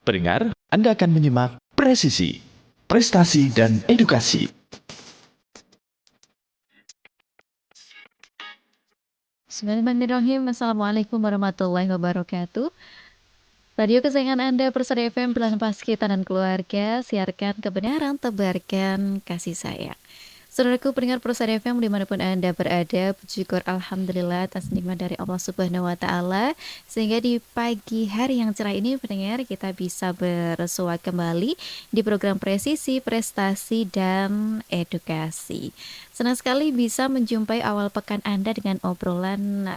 Pendengar, Anda akan menyimak Presisi, Prestasi dan Edukasi. Bismillahirrahmanirrahim. Assalamualaikum warahmatullahi wabarakatuh. Radio kesayangan Anda, Persada FM, Pilihan Paskita dan Keluarga, siarkan kebenaran, tebarkan kasih sayang. Saudaraku pendengar Persada FM dimanapun Anda berada, puji syukur Alhamdulillah atas nikmat dari Allah Subhanahu wa Ta'ala, sehingga di pagi hari yang cerah ini pendengar kita bisa bersua kembali di program Presisi, Prestasi dan Edukasi. Senang sekali bisa menjumpai awal pekan Anda dengan obrolan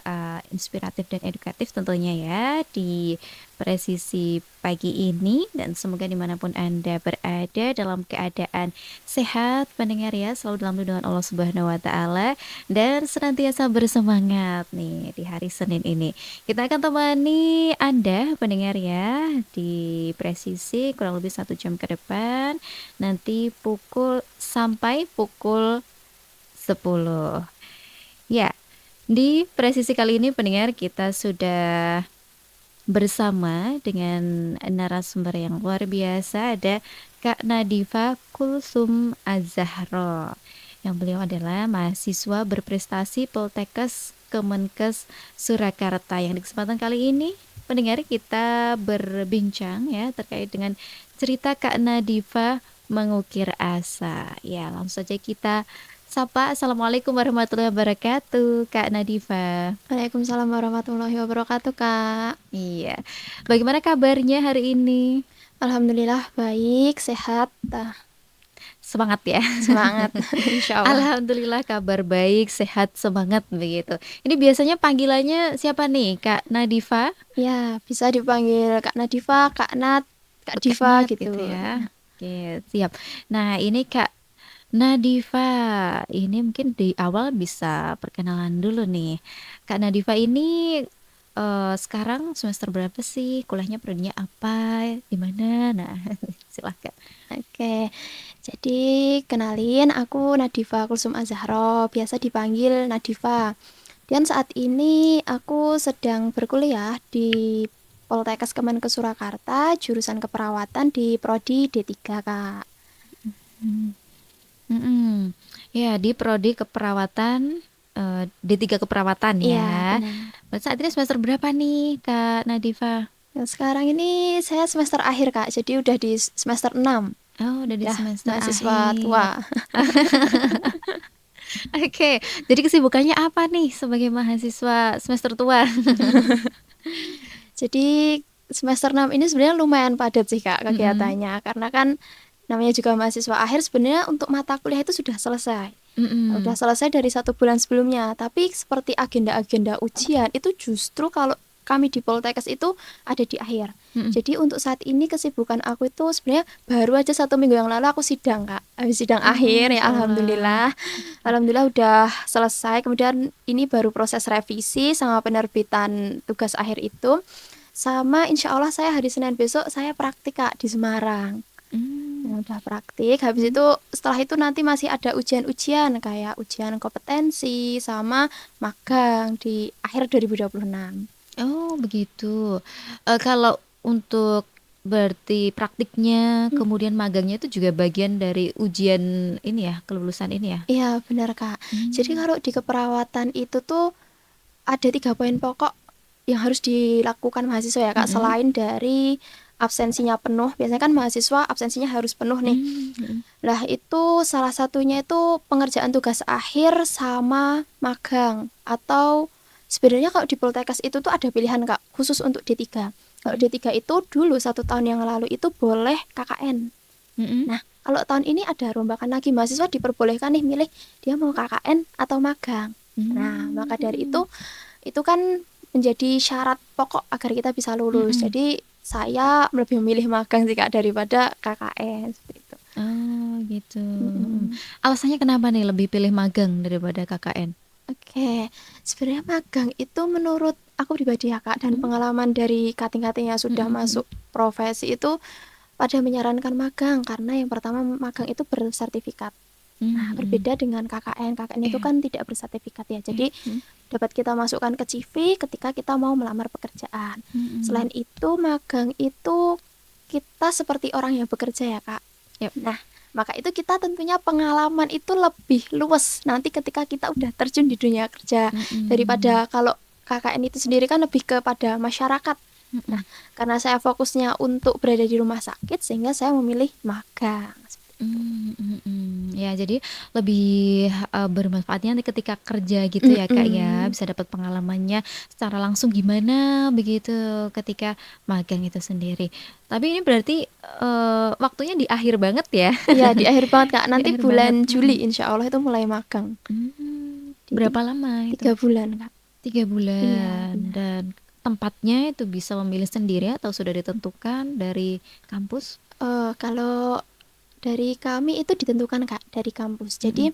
inspiratif dan edukatif tentunya ya di Presisi pagi ini, dan semoga dimanapun Anda berada dalam keadaan sehat pendengar ya, selalu dalam lindungan Allah Subhanahu wa Ta'ala, dan senantiasa bersemangat nih di hari Senin ini. Kita akan temani Anda pendengar ya di Presisi kurang lebih 1 jam ke depan, nanti sampai pukul 10. Ya, di Presisi kali ini pendengar kita sudah bersama dengan narasumber yang luar biasa. Ada Kak Nadifa Kulsum Az-Zahra, yang beliau adalah mahasiswa berprestasi Poltekkes Kemenkes Surakarta, yang di kesempatan kali ini pendengar kita berbincang ya terkait dengan cerita Kak Nadifa mengukir asa. Ya, langsung saja kita sapa. Assalamualaikum warahmatullahi wabarakatuh, Kak Nadifa. Waalaikumsalam warahmatullahi wabarakatuh, Kak. Iya. Bagaimana kabarnya hari ini? Alhamdulillah baik, sehat. Semangat ya. Semangat, insya Allah. Alhamdulillah kabar baik, sehat, semangat begitu. Ini biasanya panggilannya siapa nih, Kak Nadifa? Ya, bisa dipanggil Kak Nadifa, Kak Nat, Kak Diva Nat gitu. ya. Oke, siap. Nah, ini Kak Nadifa, ini mungkin di awal bisa perkenalan dulu nih. Kak Nadifa ini sekarang semester berapa sih? Kuliahnya prodinya apa? Di mana? Nah, silahkan. Oke, jadi kenalin aku Nadifa Kulsum Az-Zahra, biasa dipanggil Nadifa. Dan saat ini aku sedang berkuliah di Poltekkes Kemenkes Surakarta, jurusan keperawatan di Prodi D3, Kak. Ya, di prodi keperawatan, D3 keperawatan Iya, ya. benar. Berarti saat ini semester berapa nih, Kak Nadifa? Sekarang ini saya semester akhir, Kak. Jadi udah di semester 6. Oh, udah di Ya, semester mahasiswa akhir. tua. Oke, jadi kesibukannya apa nih sebagai mahasiswa semester tua? Jadi semester 6 ini sebenarnya lumayan padat sih, Kak, kegiatannya. Karena kan namanya juga mahasiswa akhir, sebenarnya untuk mata kuliah itu sudah selesai. Udah selesai dari 1 bulan sebelumnya. Tapi seperti agenda-agenda ujian itu justru kalau kami di Poltekkes itu ada di akhir. Jadi untuk saat ini kesibukan aku itu sebenarnya baru aja 1 minggu yang lalu aku sidang, Kak. Habis sidang akhir ya, Masyaallah. Alhamdulillah udah selesai. Kemudian ini baru proses revisi sama penerbitan tugas akhir itu. Sama insya Allah saya hari Senin besok saya praktik, Kak, di Semarang. Udah praktik. Habis itu setelah itu nanti masih ada ujian-ujian kayak ujian kompetensi sama magang di akhir 2026. Oh, begitu. Kalau untuk berarti praktiknya, kemudian magangnya itu juga bagian dari ujian ini ya, kelulusan ini ya? Iya, benar, Kak. Jadi kalau di keperawatan itu tuh ada 3 poin pokok yang harus dilakukan mahasiswa ya, Kak. Selain dari absensinya penuh, biasanya kan mahasiswa absensinya harus penuh nih. Lah itu salah satunya itu pengerjaan tugas akhir sama magang. Atau sebenarnya kalau di Poltekkes itu tuh ada pilihan, Kak, khusus untuk D3. Kalau D3 itu dulu 1 tahun yang lalu itu boleh KKN. Nah, kalau tahun ini ada rombakan lagi, mahasiswa diperbolehkan nih milih dia mau KKN atau magang. Nah, maka dari itu kan menjadi syarat pokok agar kita bisa lulus. Jadi saya lebih memilih magang sih, Kak, daripada KKN seperti itu. Oh, gitu. Alasannya kenapa nih lebih pilih magang daripada KKN? Oke, sebenarnya magang itu menurut aku pribadi ya, Kak, dan pengalaman dari kating-kating yang sudah masuk profesi itu pada menyarankan magang karena yang pertama magang itu bersertifikat. Nah, berbeda dengan KKN. KKN itu kan tidak bersertifikat ya. Jadi dapat kita masukkan ke CV ketika kita mau melamar pekerjaan. Selain itu magang itu kita seperti orang yang bekerja ya Kak. Yap. Nah, maka itu kita tentunya pengalaman itu lebih luas nanti ketika kita udah terjun di dunia kerja daripada kalau KKN itu sendiri kan lebih kepada masyarakat. Nah, karena saya fokusnya untuk berada di rumah sakit sehingga saya memilih magang. Ya, jadi lebih bermanfaatnya nanti ketika kerja gitu ya Kak ya, bisa dapat pengalamannya secara langsung gimana begitu ketika magang itu sendiri. Tapi ini berarti waktunya di akhir banget ya? Ya, di akhir banget Kak. Di Nanti akhir bulan banget. Juli insya Allah itu mulai magang. Berapa lama itu? 3 bulan Kak. 3 bulan. Iya, benar. Dan tempatnya itu bisa memilih sendiri atau sudah ditentukan dari kampus? Kalau dari kami itu ditentukan Kak dari kampus. Jadi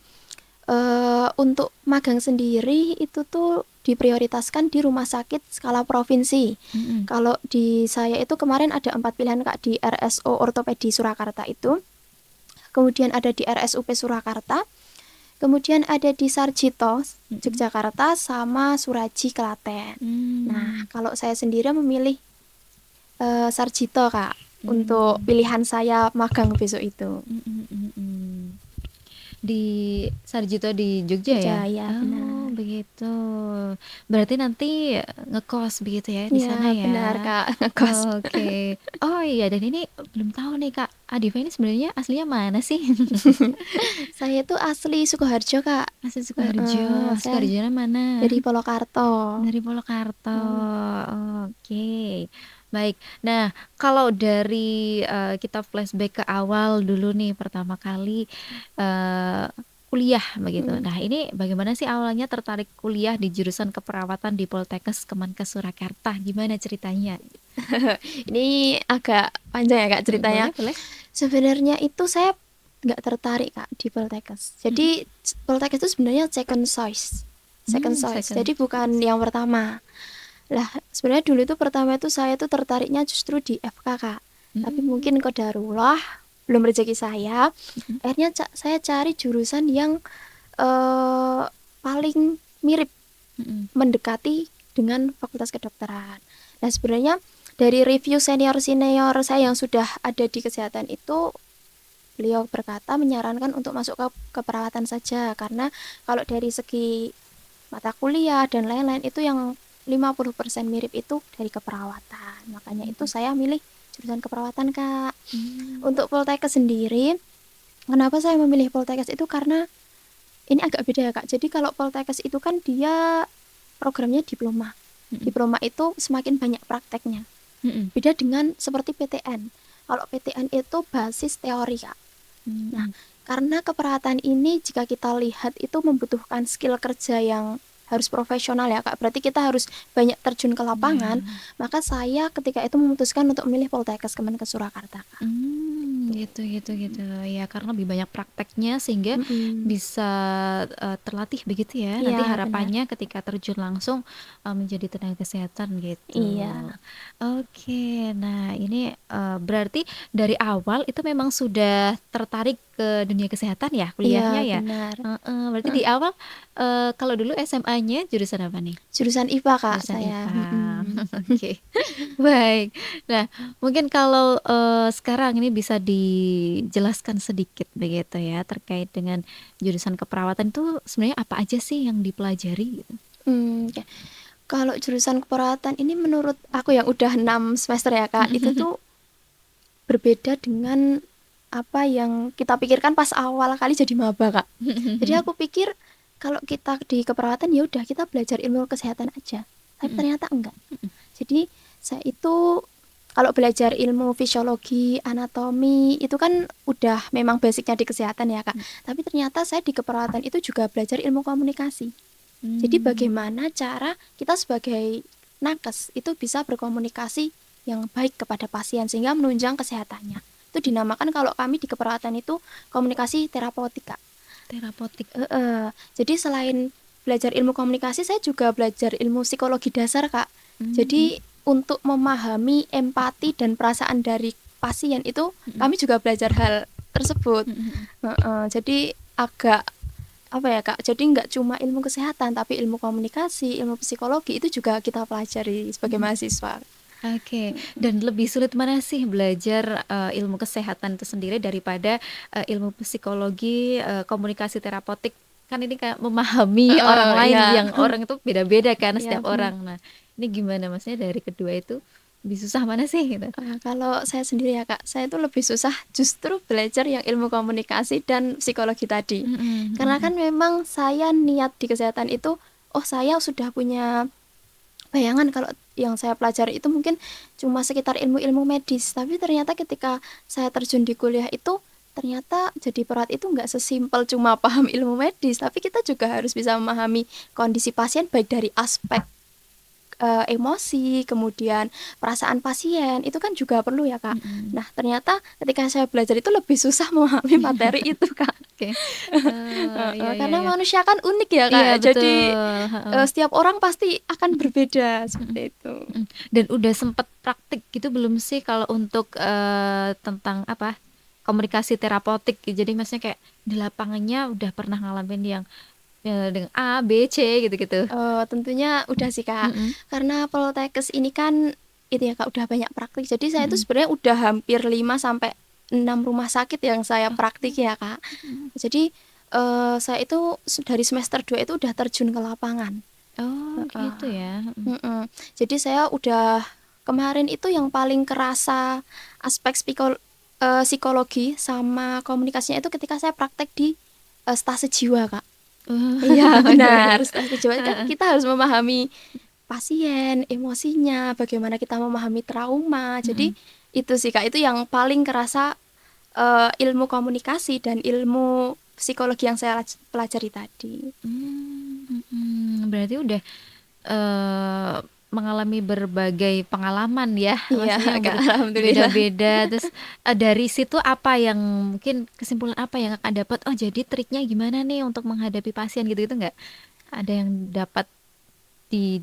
untuk magang sendiri itu tuh diprioritaskan di rumah sakit skala provinsi. Kalau di saya itu kemarin ada 4 pilihan Kak di RSO Ortopedi Surakarta itu. Kemudian ada di RSUP Surakarta. Kemudian ada di Sarjito Yogyakarta sama Suraji Klaten. Nah, kalau saya sendiri memilih Sarjito Kak untuk pilihan saya magang besok itu. Di Sarjito di Jogja ya? Jogja, ya, Oh, benar. begitu. Berarti nanti ngekos begitu ya di Ya, sana ya? benar Kak, ngekos. Oke. Oh iya, dan ini belum tahu nih Kak, Adifa ini sebenarnya aslinya mana sih? Saya tuh asli Sukoharjo Kak. Asli Sukoharjo. Saya Sukoharjonya mana? dari Polokarto. Dari Polokarto. Oke. Baik. Nah, kalau dari kita flashback ke awal dulu nih pertama kali kuliah begitu. Nah, ini bagaimana sih awalnya tertarik kuliah di jurusan keperawatan di Poltekkes Kemenkes Surakarta? Gimana ceritanya? Ini agak panjang ya Kak ceritanya. Boleh. Sebenarnya itu saya nggak tertarik Kak di Poltekkes. Jadi Poltekkes itu sebenarnya second choice. Second choice. Jadi bukan yang pertama. Lah, sebenarnya dulu itu pertama itu saya tuh tertariknya justru di FK Kak. Tapi mungkin qadarullah belum rezeki saya. Akhirnya saya cari jurusan yang paling mirip mendekati dengan Fakultas Kedokteran. Nah, sebenarnya dari review senior-senior saya yang sudah ada di kesehatan itu, beliau berkata menyarankan untuk masuk ke keperawatan saja karena kalau dari segi mata kuliah dan lain-lain itu yang 50% mirip itu dari keperawatan. Makanya itu saya milih jurusan keperawatan Kak. Untuk Poltekkes sendiri, kenapa saya memilih Poltekkes itu karena ini agak beda ya Kak. Jadi kalau Poltekkes itu kan dia programnya diploma. Diploma itu semakin banyak prakteknya. Beda dengan seperti PTN. Kalau PTN itu basis teori Kak. Nah, karena keperawatan ini jika kita lihat itu membutuhkan skill kerja yang harus profesional ya Kak. Berarti kita harus banyak terjun ke lapangan. Maka saya ketika itu memutuskan untuk memilih Poltekkes Kemenkes Surakarta Kak. Gitu. Ya, karena lebih banyak prakteknya sehingga bisa terlatih begitu ya. Iya, Nanti harapannya ketika terjun langsung menjadi tenaga kesehatan gitu. Iya. Oke, nah ini berarti dari awal itu memang sudah tertarik ke dunia kesehatan ya kuliahnya Iya, ya? benar. Berarti di awal kalau dulu SMA-nya jurusan apa nih? Jurusan IPA Kak Jurusan saya. IPA. Oke. Baik. Nah, mungkin kalau sekarang ini bisa dijelaskan sedikit begitu ya terkait dengan jurusan keperawatan itu sebenarnya apa aja sih yang dipelajari gitu? Oke. Kalau jurusan keperawatan ini menurut aku yang udah 6 semester ya Kak, itu tuh berbeda dengan apa yang kita pikirkan pas awal kali jadi maba Kak. Jadi aku pikir kalau kita di keperawatan ya udah kita belajar ilmu kesehatan aja. Tapi ternyata enggak. Jadi saya itu kalau belajar ilmu fisiologi, anatomi itu kan udah memang basicnya di kesehatan ya Kak. Tapi ternyata saya di keperawatan itu juga belajar ilmu komunikasi. Jadi bagaimana cara kita sebagai nakes itu bisa berkomunikasi yang baik kepada pasien sehingga menunjang kesehatannya. Itu dinamakan kalau kami di keperawatan itu komunikasi terapeutik Kak. Terapeutik. Jadi selain belajar ilmu komunikasi, saya juga belajar ilmu psikologi dasar Kak. Jadi untuk memahami empati dan perasaan dari pasien itu kami juga belajar hal tersebut. Jadi agak apa ya Kak, jadi nggak cuma ilmu kesehatan tapi ilmu komunikasi, ilmu psikologi itu juga kita pelajari sebagai mahasiswa. Oke, dan lebih sulit mana sih belajar, ilmu kesehatan itu sendiri daripada, ilmu psikologi, komunikasi terapeutik? Kan ini kayak memahami orang lain Iya, yang orang itu beda-beda kan iya setiap benar. orang. Nah, ini gimana Masnya dari kedua itu lebih susah mana sih gitu? Kalau saya sendiri ya Kak, saya itu lebih susah justru belajar yang ilmu komunikasi dan psikologi tadi. Mhm mhm Karena mhm. kan memang saya niat di kesehatan itu, oh saya sudah punya bayangan kalau yang saya pelajari itu mungkin cuma sekitar ilmu-ilmu medis, tapi ternyata ketika saya terjun di kuliah itu, ternyata jadi perawat itu nggak sesimpel cuma paham ilmu medis, tapi kita juga harus bisa memahami kondisi pasien baik dari aspek emosi, kemudian perasaan pasien, itu kan juga perlu ya, Kak. Mhm. Nah, ternyata ketika saya belajar itu lebih susah memahami materi itu, Kak. Oke. Oh, iya iya Karena iya. manusia kan unik ya, Iya Kak. Jadi, betul, heeh. setiap orang pasti akan berbeda, Mhm seperti itu. mhm. Dan udah sempet praktik gitu belum sih kalau untuk, tentang apa, komunikasi terapeutik gitu? Jadi maksudnya kayak di lapangannya udah pernah ngalamin yang, dengan A, B, C gitu-gitu? Tentunya udah sih, Kak. Mhm Karena Poltekkes ini kan itu ya, Kak, udah banyak praktik. Jadi saya itu mhm. sebenarnya udah hampir 5 sampai 6 rumah sakit yang saya praktik Oke. ya, Kak. Mhm. Jadi, saya itu dari semester 2 itu udah terjun ke lapangan. Oh Heeh, gitu ya, mhm. mhm. Jadi saya udah kemarin itu yang paling kerasa aspek psikologi sama komunikasinya itu ketika saya praktek di, stase jiwa, Kak. Oh, Iya iya iya. benar, stase jiwa kan Heeh. kita harus memahami pasien, emosinya, bagaimana kita memahami trauma. Jadi Mhm. itu sih, Kak, itu yang paling kerasa, ilmu komunikasi dan ilmu psikologi yang saya pelajari tadi. Berarti udah, eee, mengalami berbagai pengalaman ya, Iya, maksudnya yang Kak, alhamdulillah. berbeda-beda, terus, dari situ apa yang mungkin kesimpulan apa yang Kakak dapat, "Oh jadi triknya gimana nih untuk menghadapi pasien?" Gitu-gitu nggak? Ada yang dapat di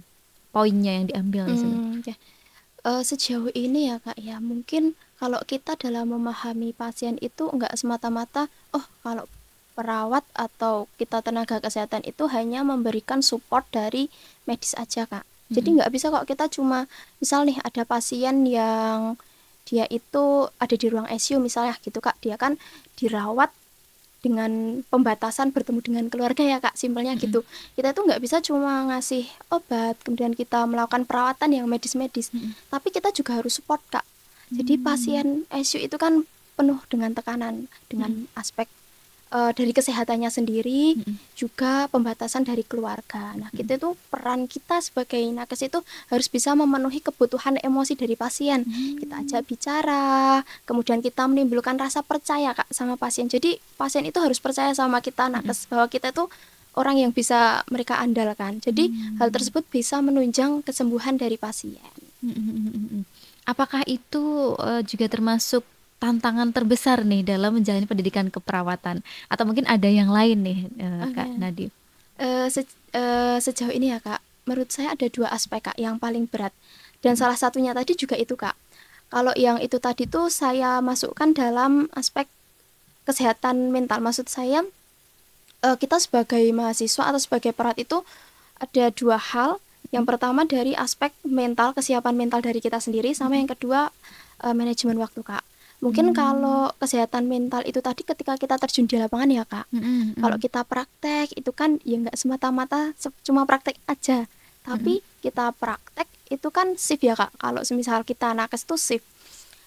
poinnya yang diambil di situ? Ya, sejauh ini ya, Kak, ya, mungkin kalau kita dalam memahami pasien itu nggak semata-mata, oh kalau perawat atau kita tenaga kesehatan itu hanya memberikan support dari medis aja, Kak. Jadi Mhm nggak bisa kok kita cuma misal nih ada pasien yang dia itu ada di ruang ICU misalnya gitu, Kak, dia kan dirawat dengan pembatasan bertemu dengan keluarga ya, Kak, simpelnya mhm gitu. Kita tuh nggak bisa cuma ngasih obat, kemudian kita melakukan perawatan yang medis-medis, mhm. tapi kita juga harus support, Kak. Jadi Mmm, pasien ICU itu kan penuh dengan tekanan, mhm dengan aspek dari kesehatannya sendiri, mhm juga pembatasan dari keluarga. Nah, mhm. kita tuh peran kita sebagai nakes itu harus bisa memenuhi kebutuhan emosi dari pasien. Kita Mmm, ajak bicara, kemudian kita menimbulkan rasa percaya, Kak, sama pasien. Jadi, pasien itu harus percaya sama kita mhm. nakes bahwa kita tuh orang yang bisa mereka andalkan. Jadi, hal Mmm. tersebut bisa menunjang kesembuhan dari pasien. Mhm mhm mhm mhm. Apakah itu, juga termasuk tantangan terbesar nih dalam menjalani pendidikan keperawatan? Atau mungkin ada yang lain nih, Kak Oke. Nadif? Sejauh ini ya, Kak, menurut saya ada 2 aspek, Kak, yang paling berat, dan Mhm salah satunya tadi juga itu, Kak. Kalau yang itu tadi tuh saya masukkan dalam aspek kesehatan mental. Maksud saya, kita sebagai mahasiswa atau sebagai perawat itu ada 2 hal. mhm Yang pertama dari aspek mental, kesiapan mental dari kita sendiri, sama mhm. yang kedua, manajemen waktu, Kak. Mungkin Mmm, kalau kesehatan mental itu tadi ketika kita terjun di lapangan ya, Kak. mhm Kalau mhm kita praktek itu kan ya nggak semata-mata cuma praktek aja, mhm tapi kita praktek itu kan shift ya, Kak. Kalau semisal kita nakes tuh shift.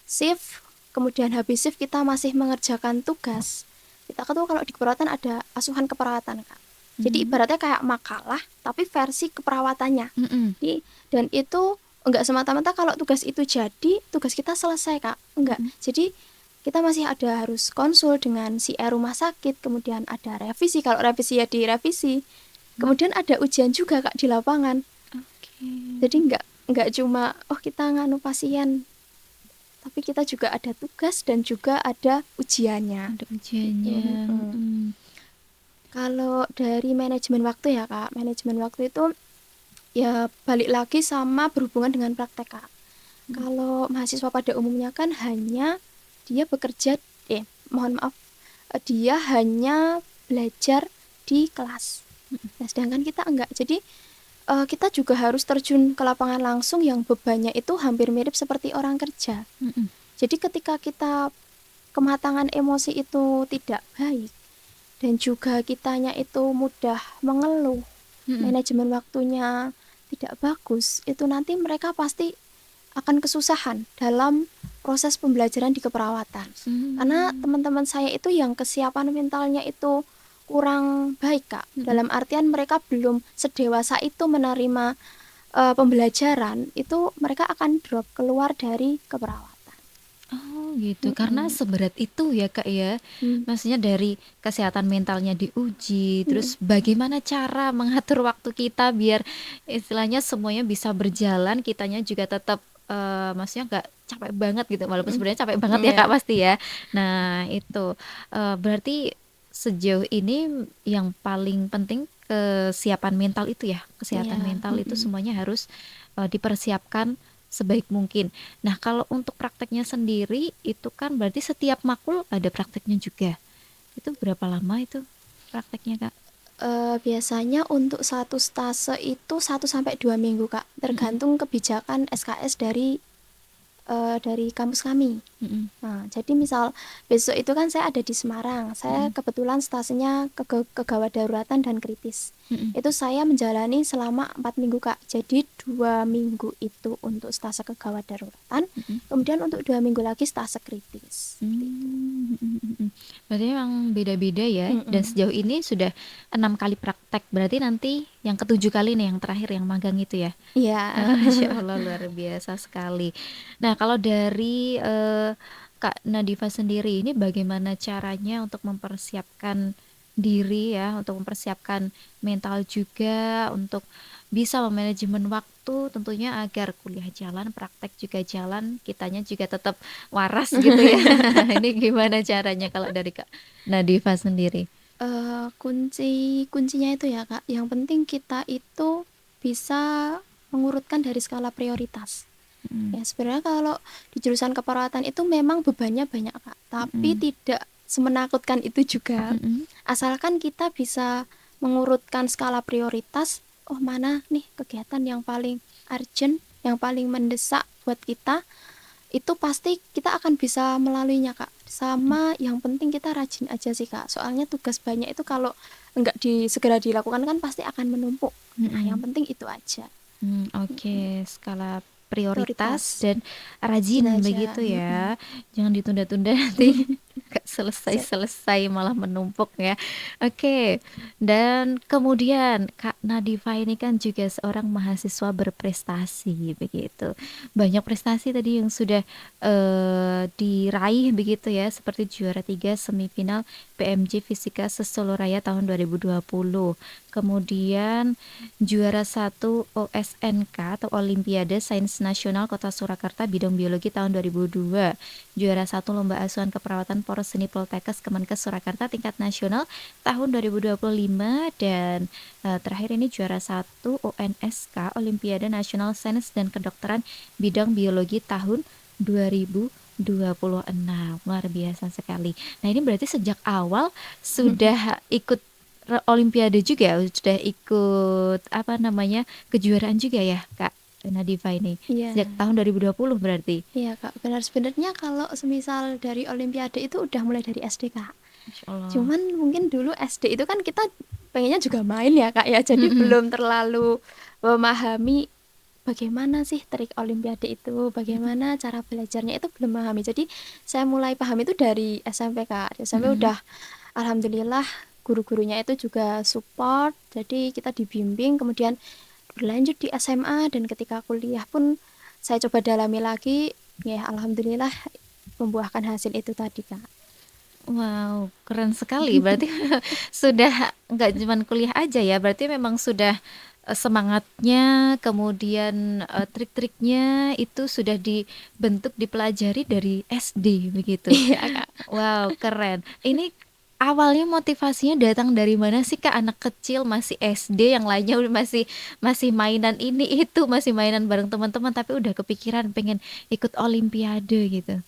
Shift, kemudian habis shift kita masih mengerjakan tugas. Kita tuh kalau di keperawatan ada asuhan keperawatan, Kak. Jadi mhm ibaratnya kayak makalah tapi versi keperawatannya. mhm Dan itu enggak semata-mata kalau tugas itu jadi, tugas kita selesai, Kak. Enggak. mhm. Jadi kita masih ada harus konsul dengan si rumah sakit, kemudian ada revisi, kalau revisi ya direvisi. Oh, Kemudian ada ujian juga, Kak, di lapangan. oke. Jadi enggak cuma oh kita nganu pasien, tapi kita juga ada tugas dan juga ada ujiannya. Ada Gitu. ujiannya, mhm Kalau dari manajemen waktu ya, Kak, manajemen waktu itu ya balik lagi sama berhubungan dengan praktek, Kak. mhm Kalau mahasiswa pada umumnya kan hanya dia bekerja, mohon maaf, dia hanya belajar di kelas. mhm Nah, sedangkan kita enggak. Jadi kita juga harus terjun ke lapangan langsung yang bebannya itu hampir mirip seperti orang kerja. Mm-mm. Jadi ketika kita kematangan emosi itu tidak baik dan juga kitanya itu mudah mengeluh, Mm-mm. manajemen waktunya tidak bagus, itu nanti mereka pasti akan kesusahan dalam proses pembelajaran di keperawatan. Karena teman-teman saya itu yang kesiapan mentalnya itu kurang baik, Kak. Dalam artian mereka belum sedewasa itu menerima pembelajaran, itu mereka akan drop keluar dari keperawatan. Oh gitu, karena seberat itu ya Kak ya. Hmm. Maksudnya dari kesehatan mentalnya diuji, terus bagaimana cara mengatur waktu kita biar istilahnya semuanya bisa berjalan, kitanya juga tetap maksudnya nggak capek banget gitu, walaupun sebenarnya capek banget ya Iya. Kak pasti ya. Nah itu berarti sejauh ini yang paling penting kesiapan mental itu ya, kesehatan Iya. mental itu semuanya harus dipersiapkan sebaik mungkin. Nah, kalau untuk prakteknya sendiri itu kan berarti setiap makul ada prakteknya juga. Itu berapa lama itu prakteknya, Kak? Biasanya untuk satu stase itu 1 sampai 2 minggu, Kak. Tergantung kebijakan SKS dari kampus kami. Mm-mm. Nah, jadi misal besok itu kan saya ada di Semarang. Saya kebetulan stasenya kegawat daruratan dan kritis. Mm-mm. Itu saya menjalani selama 4 minggu, Kak. Jadi 2 minggu itu untuk stase kegawat daruratan, kemudian untuk 2 minggu lagi stase kritis. Berarti memang beda-beda ya. Dan sejauh ini sudah 6 kali praktek. Berarti nanti yang ke-7 kali nih yang terakhir yang magang itu ya. Iya. Masya Allah luar biasa sekali. Nah, kalau dari Kak Nadifa sendiri ini bagaimana caranya untuk mempersiapkan diri ya, untuk mempersiapkan mental juga, untuk bisa memanajemen waktu tentunya agar kuliah jalan, praktek juga jalan, kitanya juga tetap waras gitu ya. Ini gimana caranya kalau dari Kak Nadifa sendiri? Kuncinya itu ya, Kak. Yang penting kita itu bisa mengurutkan dari skala prioritas. Ya, sebenarnya kalau di jurusan keperawatan itu memang bebannya banyak, Kak. Tapi tidak semenakutkan itu juga. Asalkan kita bisa mengurutkan skala prioritas, oh mana nih kegiatan yang paling urgent, yang paling mendesak buat kita, itu pasti kita akan bisa melaluinya, Kak. Sama yang penting kita rajin aja sih, Kak. Soalnya tugas banyak itu kalau enggak segera dilakukan kan pasti akan menumpuk. Nah, yang penting itu aja. Oke, skala prioritas Prioritas. dan rajin Rajin aja. begitu ya. Jangan ditunda-tunda nanti nggak selesai-selesai malah menumpuk ya. Oke. Dan kemudian Kak Nadifa ini kan juga seorang mahasiswa berprestasi begitu. Banyak prestasi tadi yang sudah diraih begitu ya, seperti juara 3 semifinal PMJ Fisika Sesolo Raya tahun 2020. Kemudian juara 1 OSNK atau Olimpiade Sains Nasional Kota Surakarta bidang biologi tahun 2002. Juara 1 Lomba Asuhan Keperawatan Poros Seni Poltekkes Kemenkes Surakarta tingkat nasional tahun 2025 dan terakhir ini juara 1 ONSK Olimpiade Nasional Sains dan Kedokteran bidang biologi tahun 2026. Luar biasa sekali. Nah, ini berarti sejak awal sudah ikut Olimpiade juga, sudah ikut kejuaraan juga ya Kak Nadifa ini. Iya. Sejak tahun 2020 berarti. Iya, Kak, benar. Sebenarnya kalau semisal dari Olimpiade itu udah mulai dari SD, Kak. Masya Allah. Cuman mungkin dulu SD itu kan kita pengennya juga main ya, Kak ya. Jadi belum terlalu memahami bagaimana sih trik Olimpiade itu, bagaimana cara belajarnya itu belum memahami. Jadi saya mulai paham itu dari SMP, Kak. Di SMP udah alhamdulillah guru-gurunya itu juga support. Jadi kita dibimbing, kemudian berlanjut di SMA dan ketika kuliah pun saya coba dalami lagi. Ya, alhamdulillah membuahkan hasil itu tadi, Kak. Wow, keren sekali. Berarti sudah nggak cuma kuliah aja ya, berarti memang sudah semangatnya, kemudian trik-triknya itu sudah dibentuk, dipelajari dari SD begitu. Iya, Kak. Wow, keren. Ini awalnya motivasinya datang dari mana sih Kak? Anak kecil masih SD, yang lainnya udah masih mainan ini itu, masih mainan bareng teman-teman, tapi udah kepikiran pengen ikut Olimpiade gitu.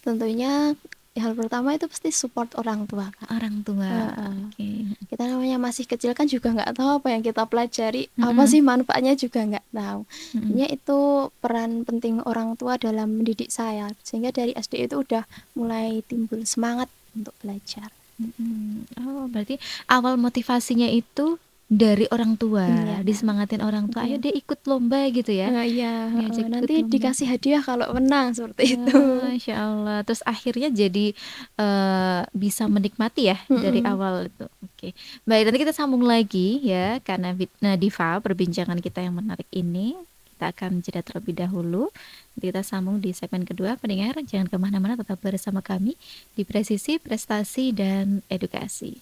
Tentunya hal pertama itu pasti support orang tua, Kak. Orang tua. Heeh. Oke. Kita namanya masih kecil kan juga nggak tahu apa yang kita pelajari, apa Mm-mm. sih manfaatnya juga nggak tahu. Mm-mm. Jadinya itu peran penting orang tua dalam mendidik saya, sehingga dari SD itu udah mulai timbul semangat untuk belajar. Mm-mm. Oh, berarti awal motivasinya itu dari orang tua, Iya, disemangatin orang tua, ayo iya. deh ikut lomba gitu ya, Iya, heeh, diajak ikut nanti lomba. dikasih hadiah kalau menang seperti itu. Masya Allah. Terus akhirnya jadi bisa menikmati ya dari Mm-mm. awal itu. Oke. Baik, nanti kita sambung lagi ya karena Nadifa perbincangan kita yang menarik ini. Kita akan jeda terlebih dahulu. Nanti kita sambung di segmen kedua. Pendengar, jangan kemana-mana, tetap bersama kami di Presisi, Prestasi, dan Edukasi.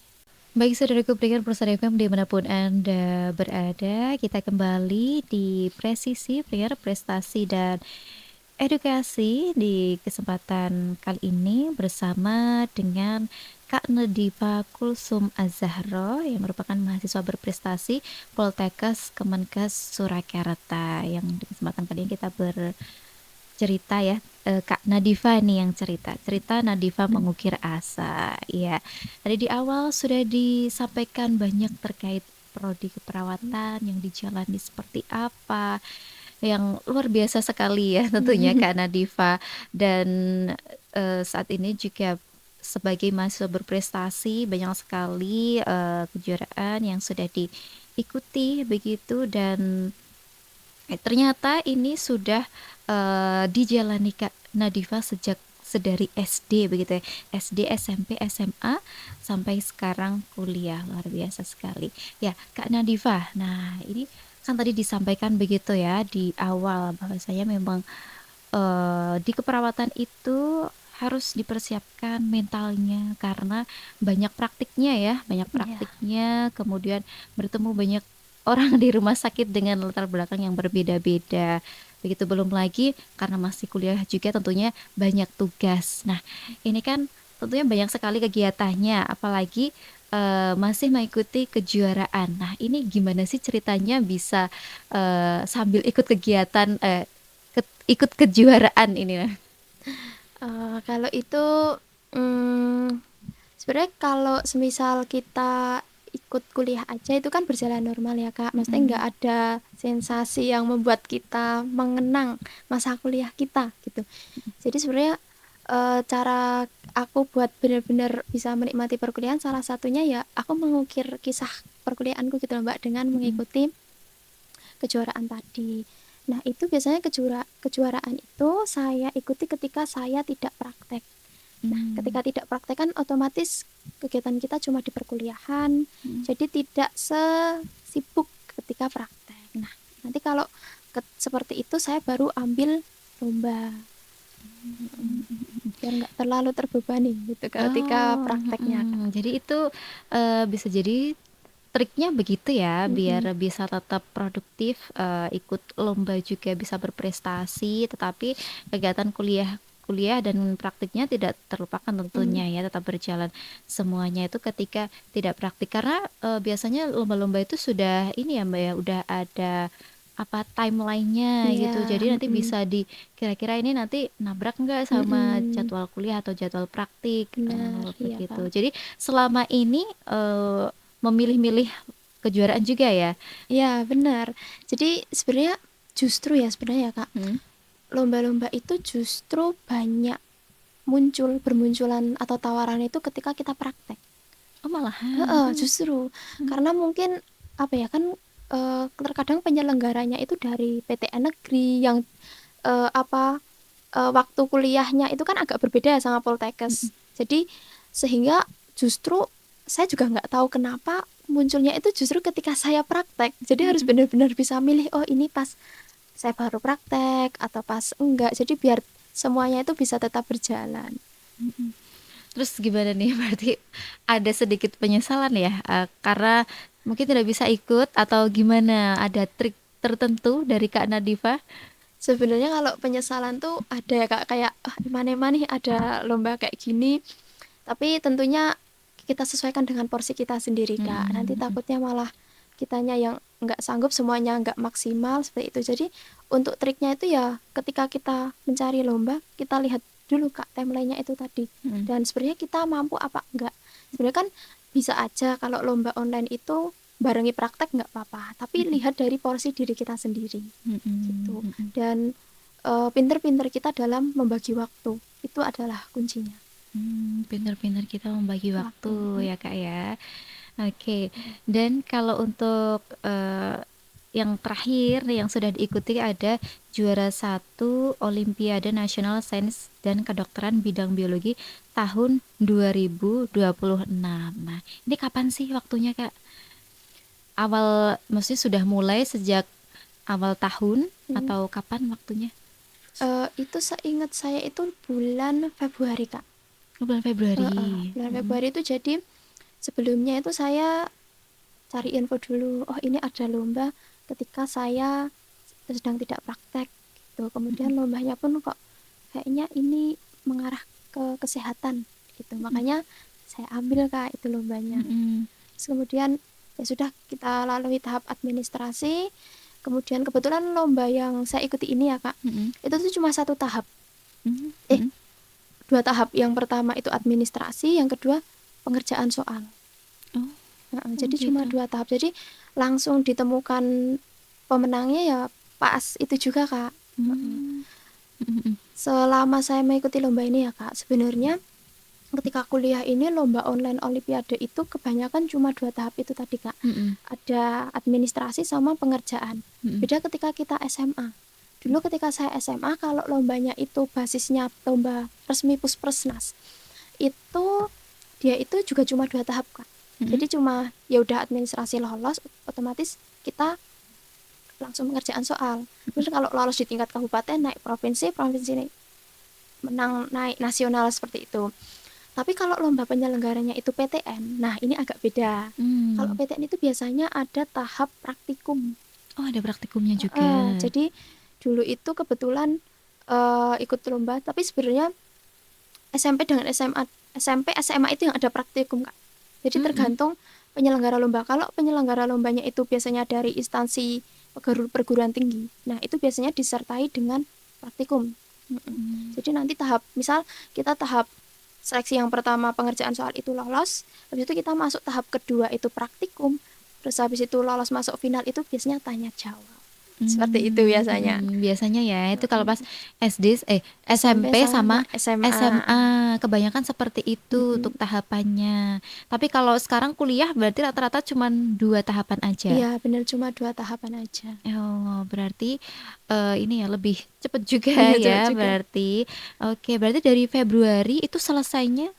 Baik, saudaraku pendengar Pulsar FM dimanapun Anda berada, kita kembali di Presisi, pendengar Prestasi, dan Edukasi di kesempatan kali ini bersama dengan Kak Nadifa Kulsum Az-Zahra yang merupakan mahasiswa berprestasi Poltekkes Kemenkes Surakarta, yang di kesempatan kali ini kita bercerita ya, Kak Nadifa nih yang cerita Nadifa mengukir asa. Ya, tadi di awal sudah disampaikan banyak terkait prodi keperawatan yang dijalani seperti apa, yang luar biasa sekali ya tentunya Kak Nadifa. Dan saat ini juga sebagai mahasiswa berprestasi banyak sekali kejuaraan yang sudah diikuti begitu, dan ternyata ini sudah dijalani Kak Nadifa sejak sedari SD begitu ya, SD, SMP, SMA sampai sekarang kuliah, luar biasa sekali ya Kak Nadifa. Nah, ini kan tadi disampaikan begitu ya di awal bahwa saya memang di keperawatan itu harus dipersiapkan mentalnya karena banyak praktiknya ya, banyak Iya. praktiknya, kemudian bertemu banyak orang di rumah sakit dengan latar belakang yang berbeda-beda. Begitu belum lagi karena masih kuliah juga tentunya banyak tugas. Nah, ini kan tentunya banyak sekali kegiatannya, apalagi masih mengikuti kejuaraan. Nah, ini gimana sih ceritanya bisa sambil ikut kegiatan, ikut kejuaraan ini? Nah. Kalau itu, sebenarnya kalau semisal kita ikut kuliah aja itu kan berjalan normal ya, Kak. Maksudnya nggak ada sensasi yang membuat kita mengenang masa kuliah kita gitu. Jadi sebenarnya cara aku buat benar-benar bisa menikmati perkuliahan salah satunya ya aku mengukir kisah perkuliahanku gitu loh, Mbak, dengan mengikuti kejuaraan tadi. Nah, itu biasanya kejuaraan itu saya ikuti ketika saya tidak praktek. Nah, ketika tidak praktek kan otomatis kegiatan kita cuma di perkuliahan, jadi tidak sesibuk ketika praktek. Nah, nanti kalau seperti itu saya baru ambil lomba, biar nggak terlalu terbebani gitu ketika prakteknya, Kak. Jadi itu bisa jadi triknya begitu ya, biar bisa tetap produktif, ikut lomba juga bisa berprestasi, tetapi kegiatan kuliah dan praktiknya tidak terlupakan tentunya ya, tetap berjalan semuanya itu ketika tidak praktik. Karena biasanya lomba-lomba itu sudah ini ya Mbak ya, udah ada apa timelinenya gitu. Iya, Jadi nanti bisa kira-kira ini nanti nabrak nggak sama jadwal kuliah atau jadwal praktik, benar, iya, begitu. Kak. Jadi selama ini memilih-milih kejuaraan juga ya. Iya, benar. Jadi sebenarnya justru ya sebenarnya ya, Kak, lomba-lomba itu justru banyak bermunculan atau tawaran itu ketika kita praktek. Oh malahan. Heeh, justru karena mungkin apa ya kan terkadang penyelenggaranya itu dari PTN negeri yang waktu kuliahnya itu kan agak berbeda sama Poltekkes. Jadi sehingga justru saya juga nggak tahu kenapa munculnya itu justru ketika saya praktek. Jadi harus benar-benar bisa milih, oh ini pas saya baru praktek atau pas enggak. Jadi biar semuanya itu bisa tetap berjalan. Terus gimana nih, berarti ada sedikit penyesalan ya, karena mungkin tidak bisa ikut atau gimana? Ada trik tertentu dari Kak Nadifa? Sebenarnya kalau penyesalan tuh ada ya, Kak, kayak mana nih ada lomba kayak gini. Tapi tentunya kita sesuaikan dengan porsi kita sendiri, Kak. Nanti takutnya malah kitanya yang nggak sanggup, semuanya nggak maksimal seperti itu. Jadi untuk triknya itu ya ketika kita mencari lomba, kita lihat dulu Kak timelinenya itu tadi. Mm-mm. Dan sebenarnya kita mampu apa enggak. Sebenarnya kan bisa aja kalau lomba online itu barengi praktek nggak apa-apa, tapi lihat dari porsi diri kita sendiri Mm-mm. gitu. Mm-mm. Dan pinter-pinter kita dalam membagi waktu itu adalah kuncinya. Pinter-pinter kita membagi waktu Waktu. ya Kak ya. Oke, dan kalau untuk yang terakhir yang sudah diikuti ada juara 1 Olimpiade Nasional Sains dan Kedokteran bidang biologi tahun 2026. Nah, ini kapan sih waktunya Kak? Maksudnya sudah mulai sejak awal tahun atau kapan waktunya? Itu seingat saya itu bulan Februari Kak. Bulan Februari. Bulan Februari itu jadi sebelumnya itu saya cari info dulu, oh ini ada lomba ketika saya sedang tidak praktek gitu. Kemudian lombanya pun kok kayaknya ini mengarah ke kesehatan gitu, makanya saya ambil Kak itu lombanya. Terus kemudian ya sudah kita lalui tahap administrasi. Kemudian kebetulan lomba yang saya ikuti ini ya Kak, itu tuh cuma 1 tahap. 2 tahap. Yang pertama itu administrasi, yang kedua pengerjaan soal. Jadi cuma 2 tahap. Jadi langsung ditemukan pemenangnya ya pas itu juga Kak. Selama saya mengikuti lomba ini ya Kak, sebenarnya ketika kuliah ini lomba online olimpiade itu kebanyakan cuma 2 tahap itu tadi Kak. Ada administrasi sama pengerjaan. Beda ketika kita SMA. Dulu ketika saya SMA kalau lombanya itu basisnya lomba resmi Puspersnas, itu dia itu juga cuma 2 tahap Kak. Jadi cuma ya udah administrasi lolos, otomatis kita langsung pengerjaan soal. Terus kalau lolos di tingkat kabupaten naik provinsi ini menang naik nasional seperti itu. Tapi kalau lomba penyelenggaranya itu PTN, nah ini agak beda. Kalau PTN itu biasanya ada tahap praktikum. Oh, ada praktikumnya juga. Jadi dulu itu kebetulan ikut lomba, tapi sebenarnya SMP dengan SMP SMA itu yang ada praktikum Kak. Jadi tergantung penyelenggara lomba. Kalau penyelenggara lombanya itu biasanya dari instansi perguruan tinggi, nah itu biasanya disertai dengan praktikum. Jadi nanti misal kita tahap seleksi yang pertama pengerjaan soal itu lolos, habis itu kita masuk tahap kedua itu praktikum, terus habis itu lolos masuk final itu biasanya tanya jawab. Seperti itu biasanya. Biasanya ya, itu kalau pas SMP sama SMA kebanyakan seperti itu untuk tahapannya. Tapi kalau sekarang kuliah berarti rata-rata cuma 2 tahapan aja. Iya, benar cuma 2 tahapan aja. Oh, berarti ini ya lebih cepat juga Iya, ya cepet juga. berarti. Oke, berarti dari Februari itu selesainya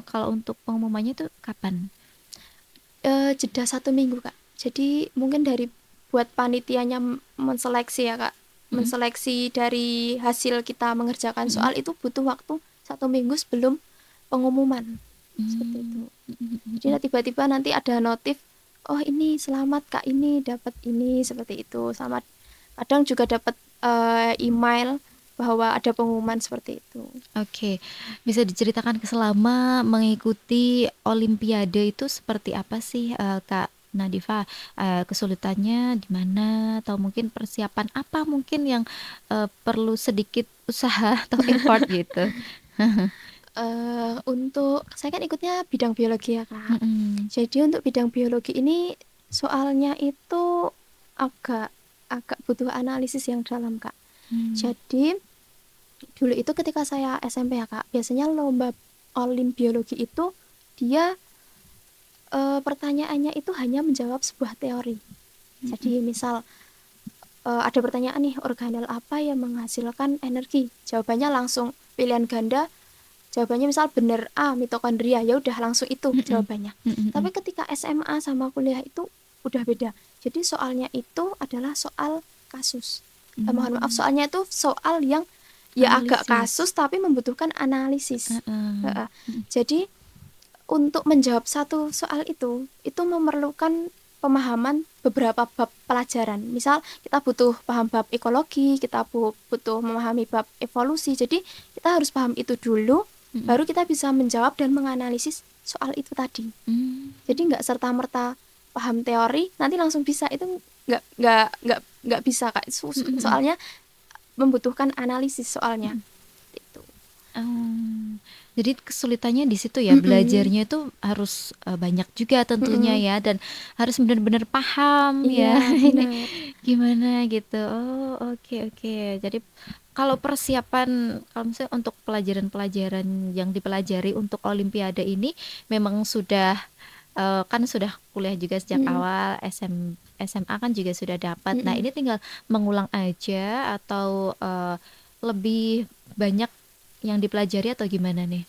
kalau untuk pengumumannya itu kapan? Jeda 1 minggu Kak. Jadi mungkin buat panitianya menseleksi ya Kak, menseleksi dari hasil kita mengerjakan soal itu butuh waktu 1 minggu sebelum pengumuman. Seperti itu. Jadi tiba-tiba nanti ada notif, oh ini selamat Kak, ini dapat ini, seperti itu. Sama kadang juga dapat email bahwa ada pengumuman seperti itu. Oke, bisa diceritakan selama mengikuti Olimpiade itu seperti apa sih Kak Nadifa? Kesulitannya di mana atau mungkin persiapan apa mungkin yang perlu sedikit usaha atau effort gitu? Untuk saya kan ikutnya bidang biologi ya Kak. Jadi untuk bidang biologi ini soalnya itu agak butuh analisis yang dalam Kak. Jadi dulu itu ketika saya SMP ya Kak, biasanya lomba olim biologi itu dia pertanyaannya itu hanya menjawab sebuah teori. Jadi misal ada pertanyaan nih, organel apa yang menghasilkan energi? Jawabannya langsung pilihan ganda. Jawabannya misal bener A, mitokondria, ya udah langsung itu jawabannya. Tapi ketika SMA sama kuliah itu udah beda. Jadi soalnya itu adalah soal kasus. Mohon maaf, soalnya itu soal yang ya agak kasus tapi membutuhkan analisis. Jadi untuk menjawab satu soal itu memerlukan pemahaman beberapa bab pelajaran. Misal kita butuh paham bab ekologi, kita butuh memahami bab evolusi. Jadi kita harus paham itu dulu, baru kita bisa menjawab dan menganalisis soal itu tadi. Jadi nggak serta-merta paham teori nanti langsung bisa, itu nggak bisa Kak. Soalnya membutuhkan analisis soalnya. Itu. Jadi kesulitannya di situ ya, Mm-mm. belajarnya itu harus banyak juga tentunya Mm-mm. ya, dan harus benar-benar paham ya Iya, ini benar. gimana gitu. Oh, oke oke. Jadi kalau persiapan, kalau misalnya untuk pelajaran-pelajaran yang dipelajari untuk Olimpiade ini memang sudah kan sudah kuliah juga sejak Mm-mm. awal, SMA kan juga sudah dapat. Nah, Mm-mm. ini tinggal mengulang aja atau lebih banyak yang dipelajari atau gimana nih?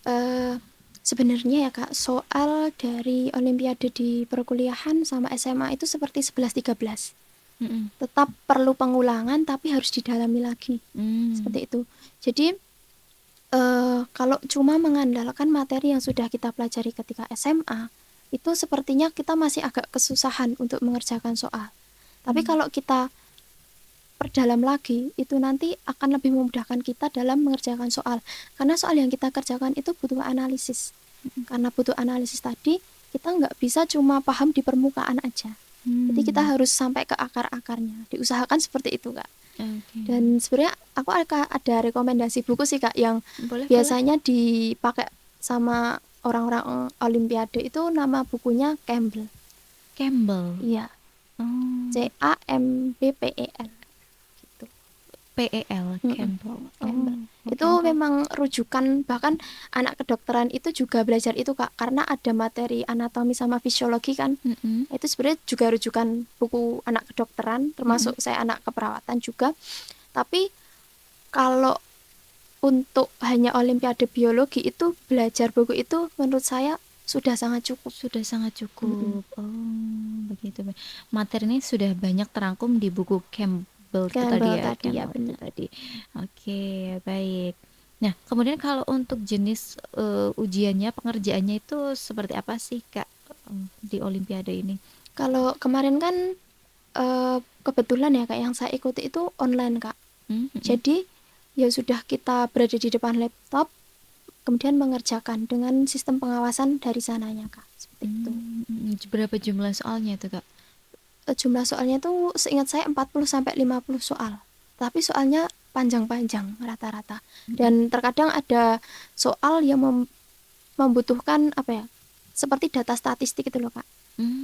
Eh, Sebenarnya ya Kak, soal dari Olimpiade di perkuliahan sama SMA itu seperti 11-13. Mm-mm. Tetap perlu pengulangan tapi harus didalami lagi. Hmm. Seperti itu. Jadi kalau cuma mengandalkan materi yang sudah kita pelajari ketika SMA, itu sepertinya kita masih agak kesusahan untuk mengerjakan soal. Tapi kalau kita perdalam lagi, itu nanti akan lebih memudahkan kita dalam mengerjakan soal. Karena soal yang kita kerjakan itu butuh analisis. Karena butuh analisis tadi, kita nggak bisa cuma paham di permukaan aja. Jadi kita harus sampai ke akar-akarnya. Diusahakan seperti itu, Kak. Oke. Dan sebenarnya aku ada rekomendasi buku sih, Kak, yang Boleh, boleh. biasanya dipakai sama orang-orang Olimpiade itu nama bukunya Campbell. Campbell. Iya, Oh, CAMBPEL gitu. PEL, Mm-mm. Campbell. Campbell. Oh, Itu Campbell. memang rujukan, bahkan anak kedokteran itu juga belajar itu, Kak, karena ada materi anatomi sama fisiologi kan. Mm-mm. Itu sebenarnya juga rujukan buku anak kedokteran, termasuk saya anak keperawatan juga. Tapi kalau untuk hanya Olimpiade biologi itu belajar buku itu menurut saya sudah sangat cukup. Sudah sangat Mm-mm. cukup. Oh, begitu. Materi ini sudah banyak terangkum di buku Campbell itu tadi Campbell ya, tadi ya, Campbell itu benar. tadi. Oke, baik. Nah, kemudian kalau untuk jenis ujiannya, pengerjaannya itu seperti apa sih, Kak, di Olimpiade ini? Kalau kemarin kan kebetulan ya Kak, yang saya ikuti itu online Kak. Mm-mm. Jadi ya sudah kita berada di depan laptop, kemudian mengerjakan dengan sistem pengawasan dari sananya Kak. Seperti itu. Berapa jumlah soalnya itu, Kak? Jumlah soalnya tuh seingat saya 40 sampai 50 soal. Tapi soalnya panjang-panjang rata-rata. Dan terkadang ada soal yang membutuhkan apa ya? Seperti data statistik itu loh Kak.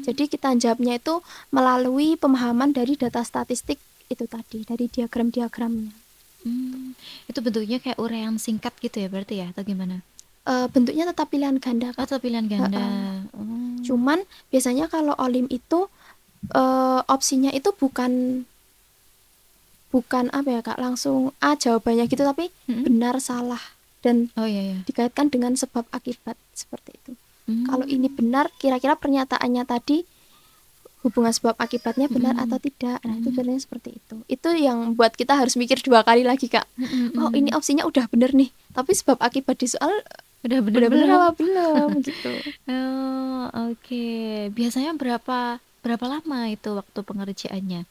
Jadi kita jawabnya itu melalui pemahaman dari data statistik itu tadi, dari diagram-diagramnya. Itu bentuknya kayak uraian singkat gitu ya berarti ya, atau gimana? Bentuknya tetap pilihan ganda Kak. Atau pilihan ganda? Cuman biasanya kalau Olim itu opsinya itu bukan apa ya Kak, langsung A jawabannya gitu, tapi benar salah dan Oh iya. dikaitkan dengan sebab akibat seperti itu. Kalau ini benar, kira-kira pernyataannya tadi hubungan sebab akibatnya benar atau tidak. Nah, itu sebenarnya seperti itu. Itu yang buat kita harus mikir 2 kali lagi, Kak. Oh, ini opsinya udah benar nih, tapi sebab akibat di soal Udah benar bener apa belum gitu. Oh, oke. Biasanya berapa lama itu waktu pengerjaannya?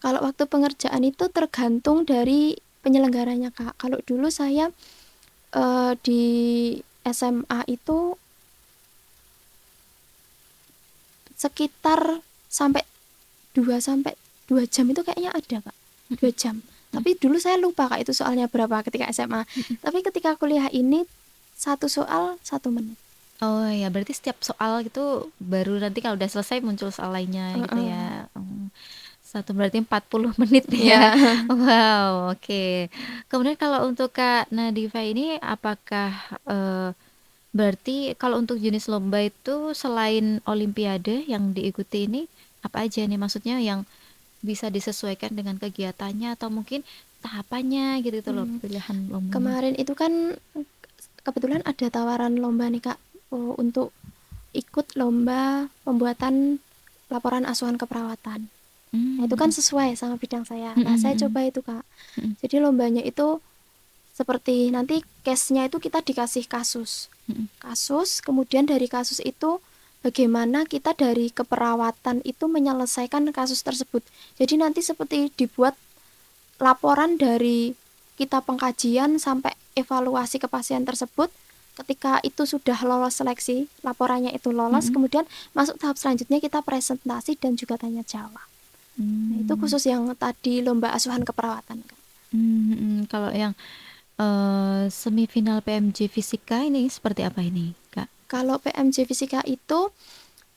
Kalau waktu pengerjaan itu tergantung dari penyelenggaranya, Kak. Kalau dulu saya di SMA itu sekitar sampai 2 jam itu kayaknya ada, Kak. 2 jam. Tapi dulu saya lupa Kak itu soalnya berapa ketika SMA. Tapi ketika kuliah ini 1 soal 1 menit. Oh ya, berarti setiap soal gitu baru nanti kalau udah selesai muncul soal lainnya gitu ya. Satu berarti 40 menit ya. Wow, oke. Kemudian kalau untuk Kak Nadifa ini apakah berarti kalau untuk jenis lomba itu selain Olimpiade yang diikuti ini apa aja nih, maksudnya yang bisa disesuaikan dengan kegiatannya atau mungkin tahapannya gitu loh, pilihan lombanya. Kemarin itu kan kebetulan ada tawaran lomba nih Kak, untuk ikut lomba pembuatan laporan asuhan keperawatan. Nah, itu kan sesuai sama bidang saya. Nah, saya coba itu Kak. Jadi lombanya itu seperti nanti case-nya itu kita dikasih kasus. Kasus, kemudian dari kasus itu bagaimana kita dari keperawatan itu menyelesaikan kasus tersebut. Jadi nanti seperti dibuat laporan dari kita pengkajian sampai evaluasi ke pasien tersebut. Ketika itu sudah lolos seleksi, laporannya itu lolos, kemudian masuk tahap selanjutnya kita presentasi dan juga tanya jawab. Nah, itu khusus yang tadi lomba asuhan keperawatan. Kalau yang semifinal PMJ Fisika ini seperti apa ini, Kak? Kalau PMJ Fisika itu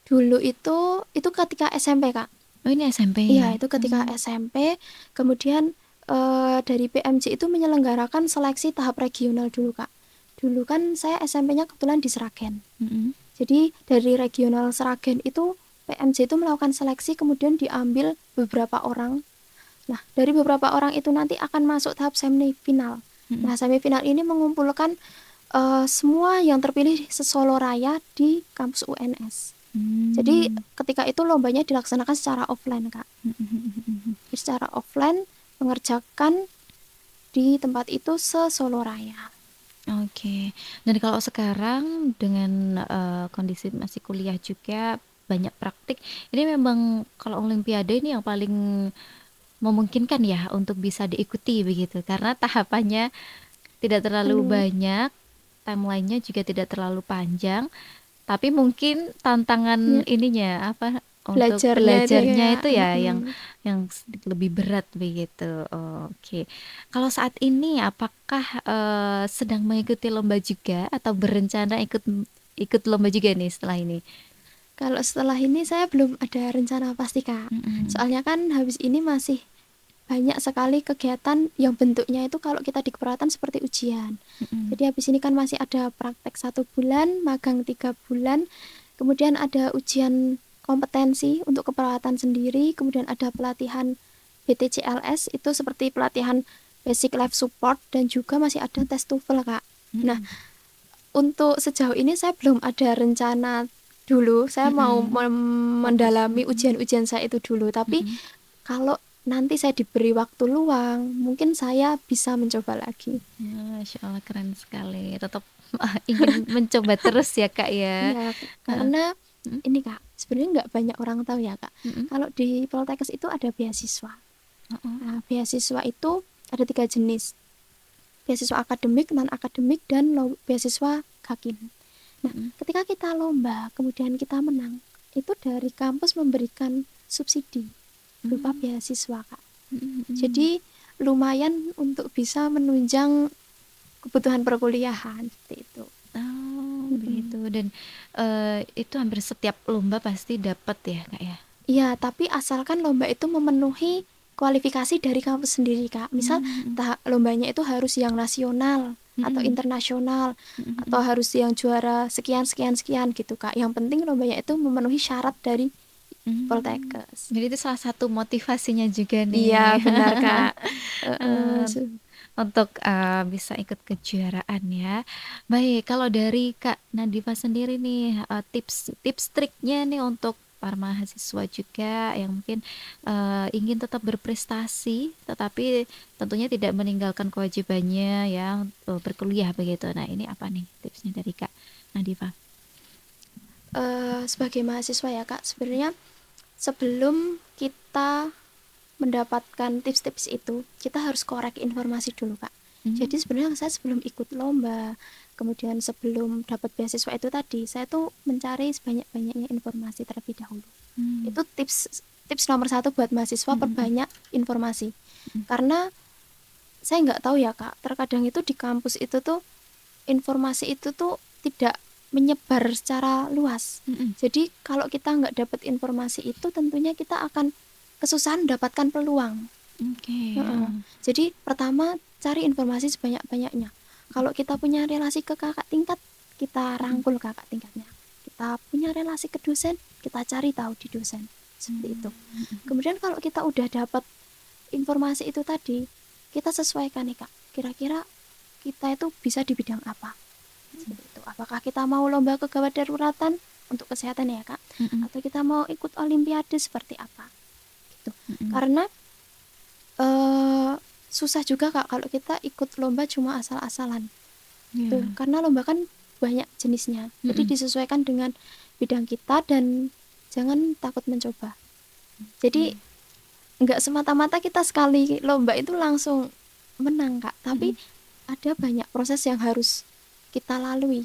dulu itu ketika SMP, Kak. Oh, ini SMP. Iya, itu ketika SMP. Kemudian dari PMJ itu menyelenggarakan seleksi tahap regional dulu, Kak. Dulu kan saya SMP-nya kebetulan di Sragen. Mm-mm. Jadi dari regional Sragen itu PMJ itu melakukan seleksi, kemudian diambil beberapa orang. Nah, dari beberapa orang itu nanti akan masuk tahap semifinal. Nah, semifinal ini mengumpulkan semua yang terpilih se-Solo Raya di kampus UNS. Jadi ketika itu lombanya dilaksanakan secara offline, Kak. Jadi secara offline mengerjakan di tempat itu se-Solo Raya. Oke. Dan kalau sekarang dengan kondisi masih kuliah juga banyak praktik, ini memang kalau olimpiade ini yang paling memungkinkan ya untuk bisa diikuti begitu, karena tahapannya tidak terlalu banyak, timelinenya juga tidak terlalu panjang, tapi mungkin tantangan ininya apa untuk belajarnya itu ya yang lebih berat begitu. Oke. Kalau saat ini apakah sedang mengikuti lomba juga atau berencana ikut lomba juga nih setelah ini? Kalau setelah ini saya belum ada rencana pasti, Kak. Soalnya kan habis ini masih banyak sekali kegiatan yang bentuknya itu kalau kita di keperawatan seperti ujian. Jadi habis ini kan masih ada praktek 1 bulan, magang 3 bulan, kemudian ada ujian kompetensi untuk keperawatan sendiri, kemudian ada pelatihan BTCLS itu seperti pelatihan basic life support, dan juga masih ada tes TOEFL, Kak. Nah, untuk sejauh ini saya belum ada rencana dulu, saya mau mendalami ujian-ujian saya itu dulu, tapi kalau nanti saya diberi waktu luang, mungkin saya bisa mencoba lagi. Masya Allah, keren sekali. Tetap ingin mencoba terus ya, Kak ya. Iya, karena ini, Kak, sebenarnya nggak banyak orang tahu ya, Kak. Kalau di Poltekkes itu ada beasiswa. Nah, beasiswa itu ada 3 jenis. Beasiswa akademik, non akademik, dan beasiswa Gakin. Nah, ketika kita lomba, kemudian kita menang, itu dari kampus memberikan subsidi berupa beasiswa, Kak. Jadi lumayan untuk bisa menunjang kebutuhan perkuliahan seperti itu. Begitu. Dan itu hampir setiap lomba pasti dapat ya, Kak ya? Iya, tapi asalkan lomba itu memenuhi kualifikasi dari kampus sendiri, Kak. Misal lombanya itu harus yang nasional atau internasional, atau harus yang juara sekian gitu, Kak. Yang penting lombanya itu memenuhi syarat dari Poltekkes. Jadi itu salah satu motivasinya juga nih. Iya, benar, Kak. Untuk bisa ikut kejuaraan ya. Baik, kalau dari Kak Nadifa sendiri nih, tips triknya nih untuk para mahasiswa juga yang mungkin ingin tetap berprestasi, tetapi tentunya tidak meninggalkan kewajibannya ya berkuliah begitu. Nah, ini apa nih tipsnya dari Kak Nadifa? Sebagai mahasiswa ya, Kak, sebenarnya sebelum kita mendapatkan tips-tips itu, kita harus korek informasi dulu, Kak. Jadi sebenarnya saya sebelum ikut lomba, kemudian sebelum dapat beasiswa itu tadi, saya tuh mencari sebanyak-banyaknya informasi terlebih dahulu. Itu tips nomor 1 buat mahasiswa, perbanyak informasi. Karena saya nggak tahu ya, Kak, terkadang itu di kampus itu tuh informasi itu tuh tidak menyebar secara luas. Jadi kalau kita nggak dapat informasi itu, tentunya kita akan kesusahan mendapatkan peluang. Jadi pertama, cari informasi sebanyak-banyaknya. Kalau kita punya relasi ke kakak tingkat, kita rangkul kakak tingkatnya. Kita punya relasi ke dosen, kita cari tahu di dosen. Seperti itu. Kemudian kalau kita udah dapat informasi itu tadi, kita sesuaikan nih, Kak. Kira-kira kita itu bisa di bidang apa? Seperti itu. Apakah kita mau lomba kegawat daruratan untuk kesehatan ya, Kak? Atau kita mau ikut olimpiade seperti apa? Gitu. Karena susah juga, Kak, kalau kita ikut lomba cuma asal-asalan. Tuh, karena lomba kan banyak jenisnya. Jadi disesuaikan dengan bidang kita dan jangan takut mencoba. Jadi nggak semata-mata kita sekali lomba itu langsung menang, Kak. Tapi ada banyak proses yang harus kita lalui.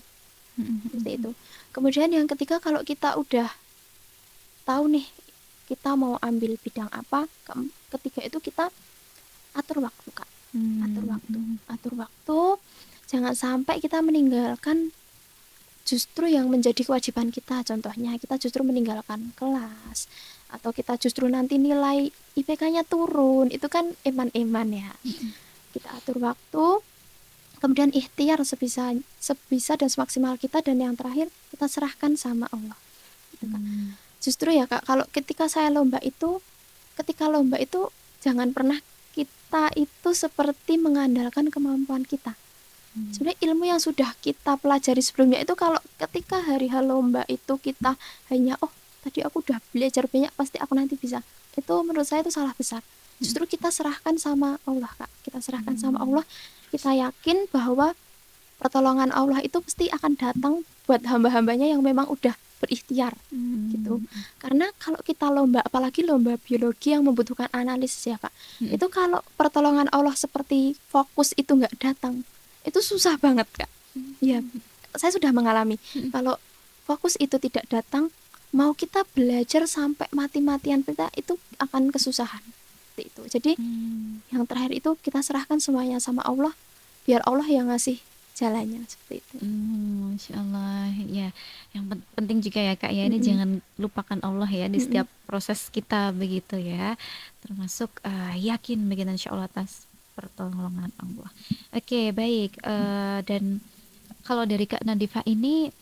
Seperti itu. Kemudian yang ketiga, kalau kita udah tahu nih kita mau ambil bidang apa, ketiga itu kita atur waktu, Kak. Atur waktu, jangan sampai kita meninggalkan justru yang menjadi kewajiban kita. Contohnya kita justru meninggalkan kelas, atau kita justru nanti nilai IPK-nya turun, itu kan eman-eman ya. Kita atur waktu, kemudian ikhtiar sebisa dan semaksimal kita, dan yang terakhir kita serahkan sama Allah. Gitu kan. Justru ya Kak, kalau ketika lomba itu jangan pernah kita itu seperti mengandalkan kemampuan kita. Sebenarnya ilmu yang sudah kita pelajari sebelumnya itu, kalau ketika hari lomba itu kita hanya tadi aku udah belajar banyak, pasti aku nanti bisa, itu menurut saya itu salah besar. Justru kita serahkan sama Allah Kak, kita serahkan sama Allah, kita yakin bahwa pertolongan Allah itu pasti akan datang buat hamba-hambanya yang memang udah berikhtiar gitu. Karena kalau kita lomba, apalagi lomba biologi yang membutuhkan analisis ya Kak, itu kalau pertolongan Allah seperti fokus itu nggak datang, itu susah banget Kak. Ya, saya sudah mengalami. Kalau fokus itu tidak datang, mau kita belajar sampai mati-matian kita itu akan kesusahan. Seperti itu. Jadi yang terakhir itu kita serahkan semuanya sama Allah, biar Allah yang ngasih jalannya, seperti itu. Masya Allah ya, yang penting juga ya Kak ya, ini jangan lupakan Allah ya di setiap proses kita begitu ya, termasuk yakin begitu insya Allah atas pertolongan Allah. Oke, baik. Dan kalau dari Kak Nadifa ini,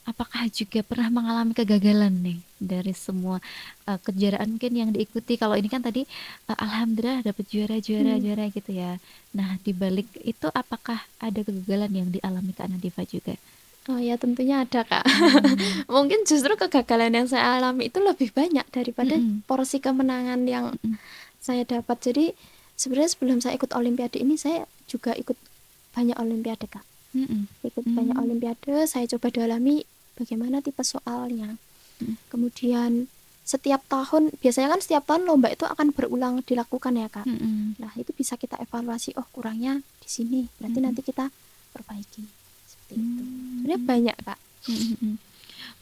apakah juga pernah mengalami kegagalan nih dari semua kejuaraan mungkin yang diikuti? Kalau ini kan tadi alhamdulillah dapat juara gitu ya. Nah, di balik itu apakah ada kegagalan yang dialami Kak Nadifa juga? Oh ya, tentunya ada Kak. Mungkin justru kegagalan yang saya alami itu lebih banyak daripada porsi kemenangan yang saya dapat. Jadi sebenarnya sebelum saya ikut olimpiade ini, saya juga ikut banyak olimpiade Kak. Ikut banyak olimpiade, saya coba dalami bagaimana tipe soalnya. Kemudian setiap tahun, biasanya kan setiap tahun lomba itu akan berulang dilakukan ya Kak. Nah, itu bisa kita evaluasi, kurangnya di sini, berarti nanti kita perbaiki. Seperti itu. Sebenarnya banyak Kak.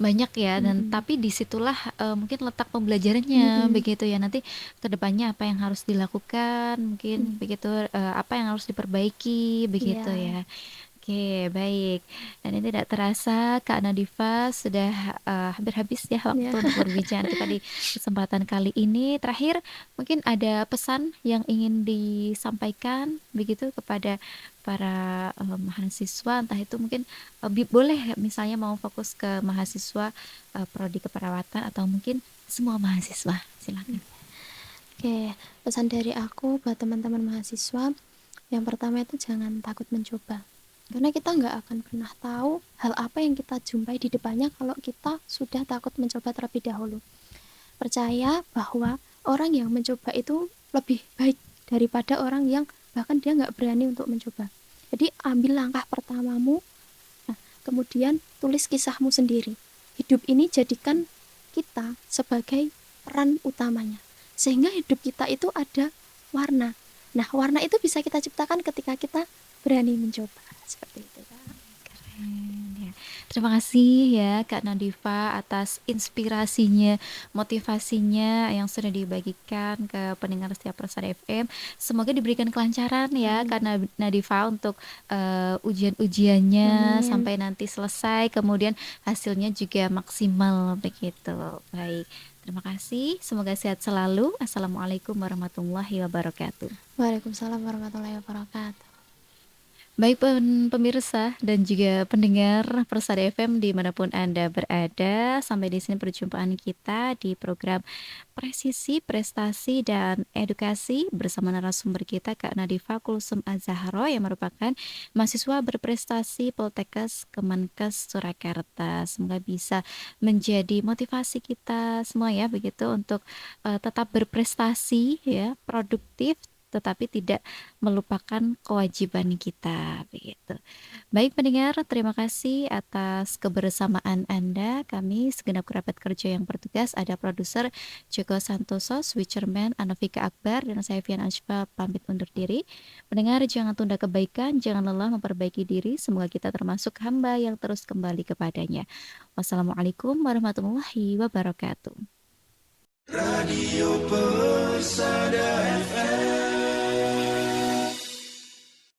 Banyak ya, dan tapi disitulah mungkin letak pembelajarannya begitu ya, nanti kedepannya apa yang harus dilakukan mungkin begitu, apa yang harus diperbaiki begitu ya. Oke, baik. Dan ini tidak terasa Kak Nadifa sudah hampir habis ya waktu untuk berbicara kita di kesempatan kali ini. Terakhir, mungkin ada pesan yang ingin disampaikan begitu kepada para mahasiswa, entah itu mungkin boleh misalnya mau fokus ke mahasiswa prodi keperawatan atau mungkin semua mahasiswa. Silakan. Oke, pesan dari aku buat teman-teman mahasiswa, yang pertama itu jangan takut mencoba. Karena kita nggak akan pernah tahu hal apa yang kita jumpai di depannya kalau kita sudah takut mencoba terlebih dahulu. Percaya bahwa orang yang mencoba itu lebih baik daripada orang yang bahkan dia nggak berani untuk mencoba. Jadi ambil langkah pertamamu, kemudian tulis kisahmu sendiri. Hidup ini jadikan kita sebagai peran utamanya, sehingga hidup kita itu ada warna. Nah, warna itu bisa kita ciptakan ketika kita berani mencoba. Seperti itu Kak. Keren ya. Terima kasih ya Kak Nadifa atas inspirasinya, motivasinya yang sudah dibagikan ke pendengar setiap Persada FM. Semoga diberikan kelancaran ya Kak Nadifa untuk ujian-ujiannya sampai nanti selesai, kemudian hasilnya juga maksimal begitu. Baik. Terima kasih. Semoga sehat selalu. Assalamualaikum warahmatullahi wabarakatuh. Waalaikumsalam warahmatullahi wabarakatuh. Baik pemirsa dan juga pendengar Persada FM dimanapun Anda berada, sampai di sini perjumpaan kita di program Presisi, Prestasi, dan Edukasi bersama narasumber kita Kak Nadifa Kulsum Az-Zahra yang merupakan mahasiswa berprestasi Poltekkes Kemenkes Surakarta. Semoga bisa menjadi motivasi kita semua ya begitu untuk tetap berprestasi ya, produktif, tetapi tidak melupakan kewajiban kita begitu. Baik pendengar, terima kasih atas kebersamaan Anda. Kami segenap kerabat kerja yang bertugas, ada produser Joko Santoso, switcherman Anofika Akbar, dan saya Fian Ashfa pamit undur diri. Pendengar, jangan tunda kebaikan, jangan lelah memperbaiki diri. Semoga kita termasuk hamba yang terus kembali kepadanya. Wassalamualaikum warahmatullahi wabarakatuh. Radio Persada FM.